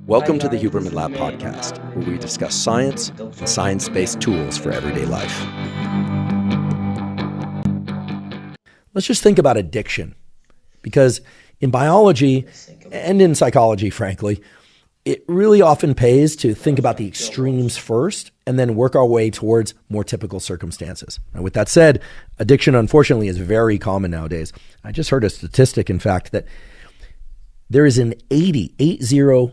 Welcome to the Huberman Lab podcast, where we discuss science and science-based tools for everyday life. Let's just think about addiction, because in biology and in psychology, frankly, it really often pays to think about the extremes first and then work our way towards more typical circumstances. Now, with that said, addiction, unfortunately, is very common nowadays. I just heard a statistic, in fact, that there is an 80%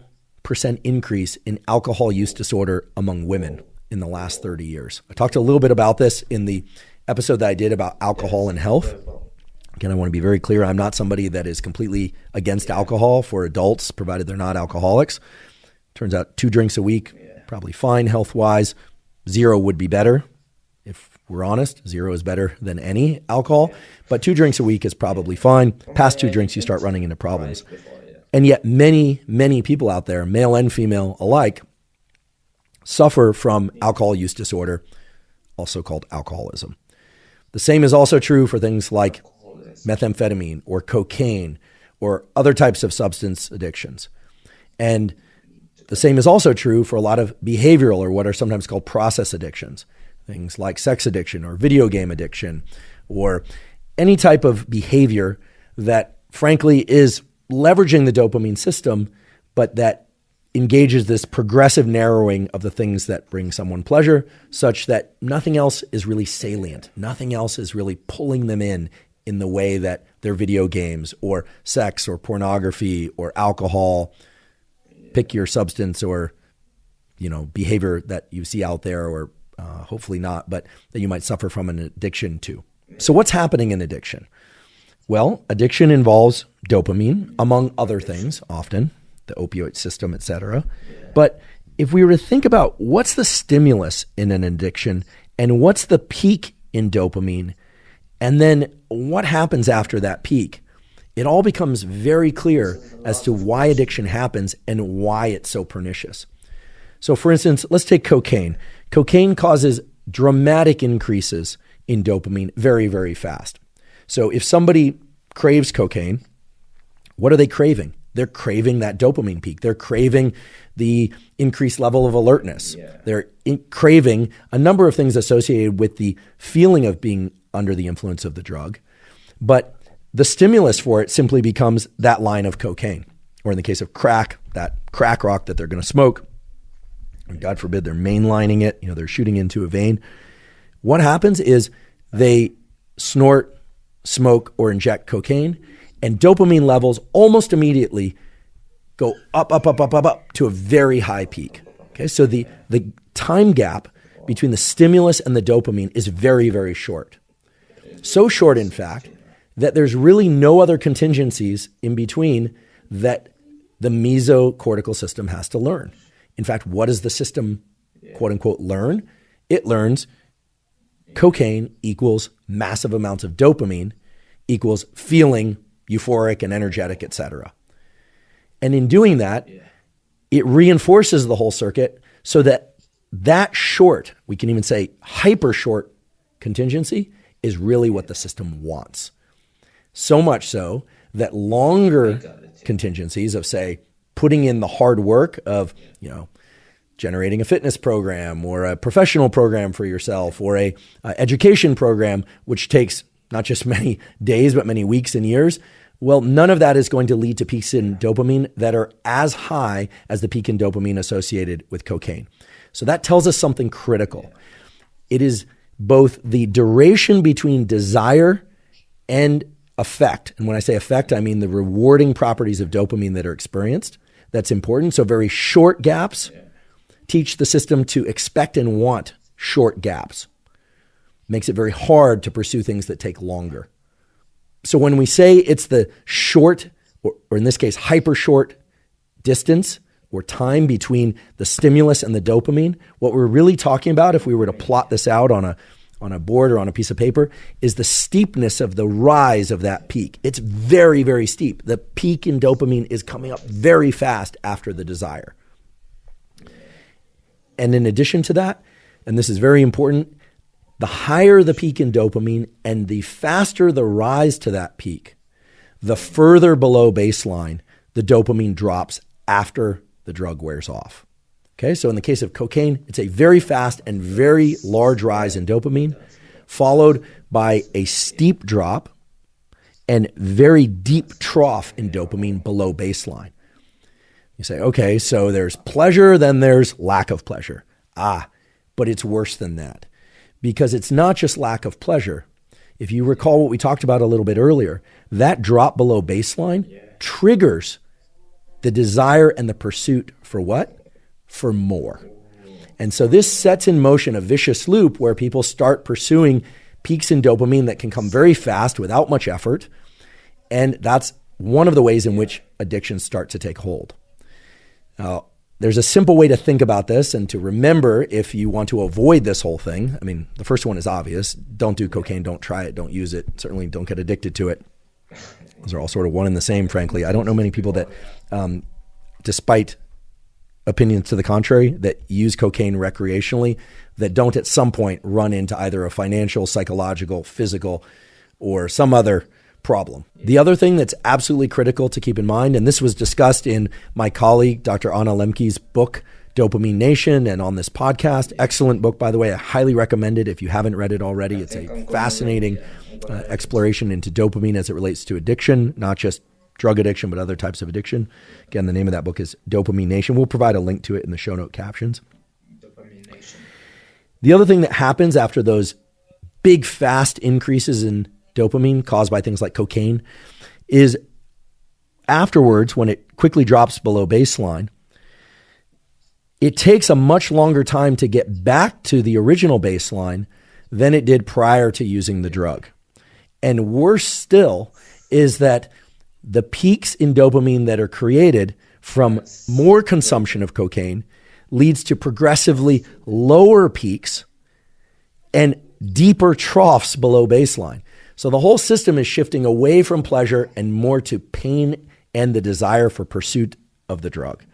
increase in alcohol use disorder among women in the last 30 years. I talked a little bit about this in the episode that I did about alcohol and health. Again, I want to be very clear. I'm not somebody that is completely against alcohol for adults, provided they're not alcoholics. Turns out 2 drinks a week, probably fine health-wise. 0 would be better. If we're honest, 0 is better than any alcohol. But 2 drinks a week is probably fine. Past 2 drinks, you start running into problems. And yet many people out there, male and female alike, suffer from alcohol use disorder, also called alcoholism. The same is also true for things like methamphetamine or cocaine or other types of substance addictions. And the same is also true for a lot of behavioral or what are sometimes called process addictions, things like sex addiction or video game addiction or any type of behavior that frankly is leveraging the dopamine system, but that engages this progressive narrowing of the things that bring someone pleasure, such that nothing else is really salient. Nothing else is really pulling them in the way that their video games or sex or pornography or alcohol, pick your substance or, behavior that you see out there or hopefully not, but that you might suffer from an addiction to. So what's happening in addiction? Well, addiction involves dopamine, among other things, often, the opioid system, etc. But if we were to think about what's the stimulus in an addiction and what's the peak in dopamine, and then what happens after that peak, it all becomes very clear as to why addiction happens and why it's so pernicious. So for instance, let's take cocaine. Cocaine causes dramatic increases in dopamine very, very fast. So if somebody craves cocaine, what are they craving? They're craving that dopamine peak. They're craving the increased level of alertness. They're craving a number of things associated with the feeling of being under the influence of the drug. But the stimulus for it simply becomes that line of cocaine, or in the case of crack, that crack rock that they're going to smoke. And God forbid they're mainlining it, they're shooting into a vein. What happens is they snort, smoke, or inject cocaine, and dopamine levels almost immediately go up to a very high peak. Okay, so the time gap between the stimulus and the dopamine is very, very short. So short, in fact, that there's really no other contingencies in between that the mesocortical system has to learn. In fact, what does the system, quote unquote, learn? It learns cocaine equals massive amounts of dopamine equals feeling euphoric and energetic, etc. And in doing that, it reinforces the whole circuit so that short, we can even say hyper short contingency is really what the system wants. So much so that longer contingencies of, say, putting in the hard work of, generating a fitness program or a professional program for yourself or a education program, which takes not just many days, but many weeks and years. Well, none of that is going to lead to peaks in dopamine that are as high as the peak in dopamine associated with cocaine. So that tells us something critical. It is both the duration between desire and effect. And when I say effect, I mean the rewarding properties of dopamine that are experienced. That's important. So very short gaps teach the system to expect and want short gaps. Makes it very hard to pursue things that take longer. So when we say it's the short, or in this case, hyper short distance or time between the stimulus and the dopamine, what we're really talking about, if we were to plot this out on a board or on a piece of paper, is the steepness of the rise of that peak. It's very, very steep. The peak in dopamine is coming up very fast after the desire. And in addition to that, and this is very important, the higher the peak in dopamine and the faster the rise to that peak, the further below baseline the dopamine drops after the drug wears off. Okay, so in the case of cocaine, it's a very fast and very large rise in dopamine, followed by a steep drop and very deep trough in dopamine below baseline. You say, okay, so there's pleasure, then there's lack of pleasure. But it's worse than that, because it's not just lack of pleasure. If you recall what we talked about a little bit earlier, that drop below baseline triggers the desire and the pursuit for what? For more. And so this sets in motion a vicious loop where people start pursuing peaks in dopamine that can come very fast without much effort. And that's one of the ways in which addictions start to take hold. Now, there's a simple way to think about this and to remember if you want to avoid this whole thing. I mean, the first one is obvious. Don't do cocaine, don't try it, don't use it. Certainly don't get addicted to it. Those are all sort of one and the same, frankly. I don't know many people that, despite opinions to the contrary, that use cocaine recreationally, that don't at some point run into either a financial, psychological, physical, or some other problem. The other thing that's absolutely critical to keep in mind, and this was discussed in my colleague, Dr. Anna Lemke's book, Dopamine Nation, and on this podcast. Excellent book, by the way. I highly recommend it if you haven't read it already. It's a fascinating exploration into dopamine as it relates to addiction, not just drug addiction, but other types of addiction. Again, the name of that book is Dopamine Nation. We'll provide a link to it in the show note captions. Dopamine Nation. The other thing that happens after those big, fast increases in dopamine caused by things like cocaine is afterwards, when it quickly drops below baseline, it takes a much longer time to get back to the original baseline than it did prior to using the drug. And worse still is that the peaks in dopamine that are created from more consumption of cocaine leads to progressively lower peaks and deeper troughs below baseline. So the whole system is shifting away from pleasure and more to pain and the desire for pursuit of the drug.